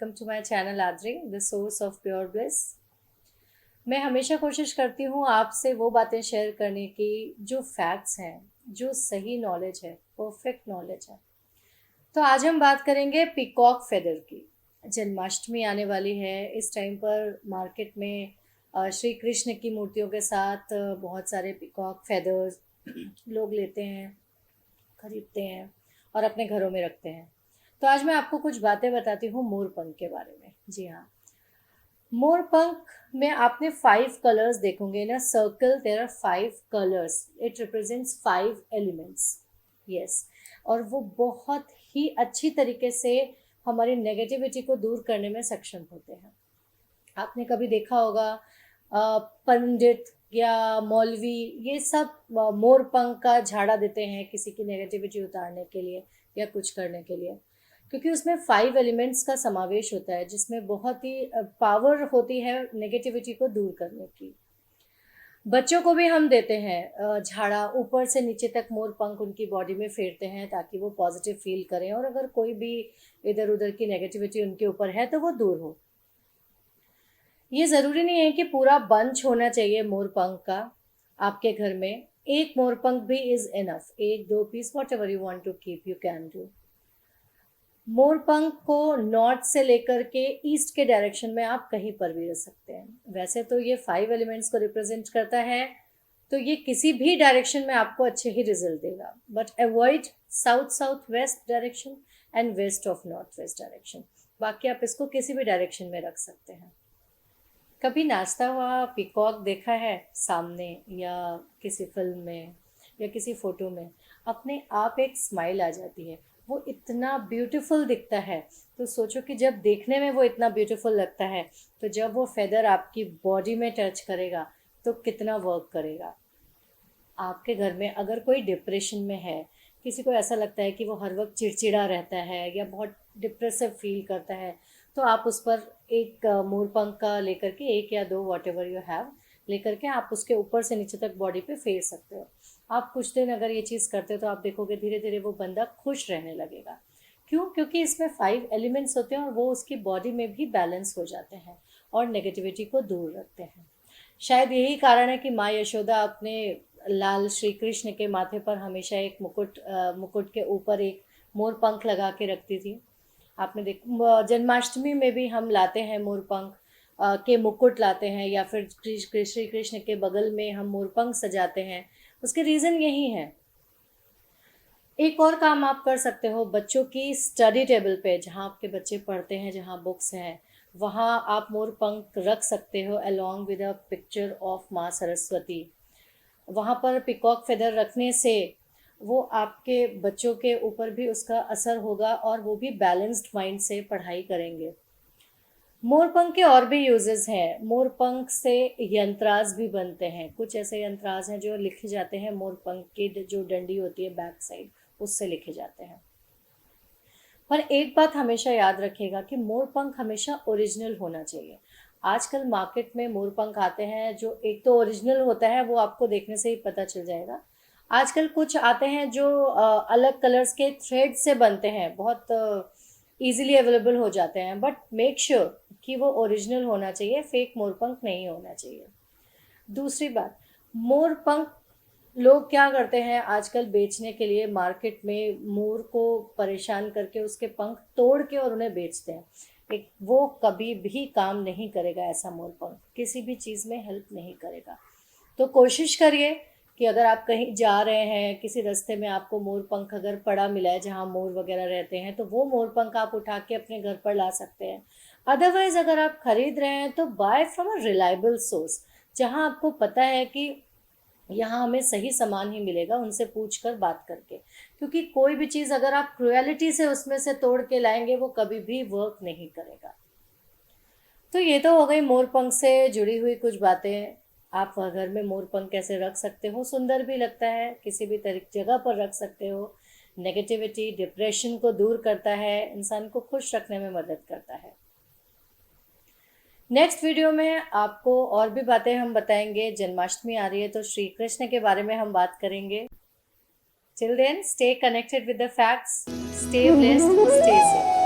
Welcome to my channel Aadri the source of pure bliss. मैं हमेशा कोशिश करती हूँ आपसे वो बातें शेयर करने की जो फैक्ट्स हैं, जो सही नॉलेज है, परफेक्ट नॉलेज है। तो आज हम बात करेंगे पीकॉक फेदर की। जन्माष्टमी आने वाली है। इस टाइम पर मार्केट में श्री कृष्ण की मूर्तियों के साथ बहुत सारे पीकॉक फेदर्स लोग लेते हैं, खरीदते हैं और अपने घरों में रखते हैं। तो आज मैं आपको कुछ बातें बताती हूँ मोरपंख के बारे में। जी हाँ, मोरपंख में आपने 5 कलर्स देखोगे ना, circle there are 5 colours, it represents 5 elements. Yes, और वो बहुत ही अच्छी तरीके से हमारी नेगेटिविटी को दूर करने में सक्षम होते हैं। आपने कभी देखा होगा पंडित या मौलवी ये सब मोरपंख का झाड़ा देते हैं किसी की नेगेटिविटी उतारने के लिए या कुछ करने के लिए, क्योंकि उसमें 5 एलिमेंट्स का समावेश होता है जिसमें बहुत ही पावर होती है नेगेटिविटी को दूर करने की। बच्चों को भी हम देते हैं झाड़ा, ऊपर से नीचे तक मोरपंख उनकी बॉडी में फेरते हैं ताकि वो पॉजिटिव फील करें और अगर कोई भी इधर उधर की नेगेटिविटी उनके ऊपर है तो वो दूर हो। ये ज़रूरी नहीं है कि पूरा बंच होना चाहिए मोरपंख का आपके घर में। एक मोरपंख भी is enough, 1-2 piece, whatever you want to keep you can do. मोरपंख को नॉर्थ से लेकर के ईस्ट के डायरेक्शन में आप कहीं पर भी रख सकते हैं। वैसे तो ये 5 एलिमेंट्स को रिप्रेजेंट करता है, तो ये किसी भी डायरेक्शन में आपको अच्छे ही रिजल्ट देगा, but avoid south south west direction and west of north west direction. बाकी आप इसको किसी भी डायरेक्शन में रख सकते हैं। कभी नाचता हुआ पीकॉक देखा है सामने, या किसी फिल्म में या किसी फोटो में? अपने आप एक स्माइल आ जाती है, वो इतना ब्यूटीफुल दिखता है। तो सोचो कि जब देखने में वो इतना ब्यूटीफुल लगता है, तो जब वो फेदर आपकी बॉडी में टच करेगा तो कितना वर्क करेगा। आपके घर में अगर कोई डिप्रेशन में है, किसी को ऐसा लगता है कि वो हर वक्त चिड़चिड़ा रहता है या बहुत डिप्रेसिव फील करता है, तो आप उस पर एक मोरपंख का लेकर के, 1 या 2 वॉट एवर यू हैव लेकर के आप उसके ऊपर से नीचे तक बॉडी पे फेर सकते हो। आप कुछ दिन अगर ये चीज़ करते हो तो आप देखोगे धीरे धीरे वो बंदा खुश रहने लगेगा। क्यों? क्योंकि इसमें 5 एलिमेंट्स होते हैं और वो उसकी बॉडी में भी बैलेंस हो जाते हैं और नेगेटिविटी को दूर रखते हैं। शायद यही कारण है कि माँ यशोदा अपने लाल श्री कृष्ण के माथे पर हमेशा एक मुकुट के ऊपर एक मोर पंख लगा के रखती थी। आपने जन्माष्टमी में भी हम लाते हैं मोरपंख के मुकुट लाते हैं, या फिर श्री कृष्ण के बगल में हम मोरपंख सजाते हैं। उसके रीज़न यही है। एक और काम आप कर सकते हो, बच्चों की स्टडी टेबल पे जहाँ आपके बच्चे पढ़ते हैं, जहाँ बुक्स हैं, वहाँ आप मोरपंख रख सकते हो along with a picture of माँ सरस्वती। वहाँ पर पिकॉक फेदर रखने से वो आपके बच्चों के ऊपर भी उसका असर होगा और वो भी बैलेंस्ड माइंड से पढ़ाई करेंगे। मोरपंख के और भी यूजेस हैं। मोरपंख से यंत्रास भी बनते हैं। कुछ ऐसे यंत्रास हैं जो लिखे जाते हैं मोरपंख की जो डंडी होती है बैक साइड, उससे लिखे जाते हैं। पर एक बात हमेशा याद रखिएगा कि मोरपंख हमेशा ओरिजिनल होना चाहिए। आजकल मार्केट में मोरपंख आते हैं जो एक तो ओरिजिनल होता है, वो आपको देखने से ही पता चल जाएगा। आजकल कुछ आते हैं जो अलग कलर्स के थ्रेड से बनते हैं, बहुत इजीली अवेलेबल हो जाते हैं, बट मेक श्योर कि वो ओरिजिनल होना चाहिए, फेक मोरपंख नहीं होना चाहिए। दूसरी बात, मोरपंख लोग क्या करते हैं आजकल बेचने के लिए, मार्केट में मोर को परेशान करके उसके पंख तोड़ के और उन्हें बेचते हैं। एक वो कभी भी काम नहीं करेगा, ऐसा मोरपंख किसी भी चीज़ में हेल्प नहीं करेगा। तो कोशिश करिए कि अगर आप कहीं जा रहे हैं, किसी रास्ते में आपको मोरपंख अगर पड़ा मिला है जहाँ मोर वगैरह रहते हैं, तो वो मोरपंख आप उठा के अपने घर पर ला सकते हैं। अदरवाइज अगर आप खरीद रहे हैं तो buy from a reliable source, जहाँ आपको पता है कि यहाँ हमें सही सामान ही मिलेगा, उनसे पूछ कर बात करके। क्योंकि कोई भी चीज़ अगर आप क्रुएलिटी से उसमें से तोड़ के लाएंगे, वो कभी भी वर्क नहीं करेगा। तो ये तो हो गई मोरपंख से जुड़ी हुई कुछ बातें। आप घर में मोरपंख कैसे रख सकते हो, सुंदर भी लगता है, किसी भी जगह पर रख सकते हो। नेगेटिविटी डिप्रेशन को दूर करता है, इंसान को खुश रखने में मदद करता है। नेक्स्ट वीडियो में आपको और भी बातें हम बताएंगे। जन्माष्टमी आ रही है तो श्री कृष्ण के बारे में हम बात करेंगे। Till then stay connected with the facts, stay blessed, stay safe.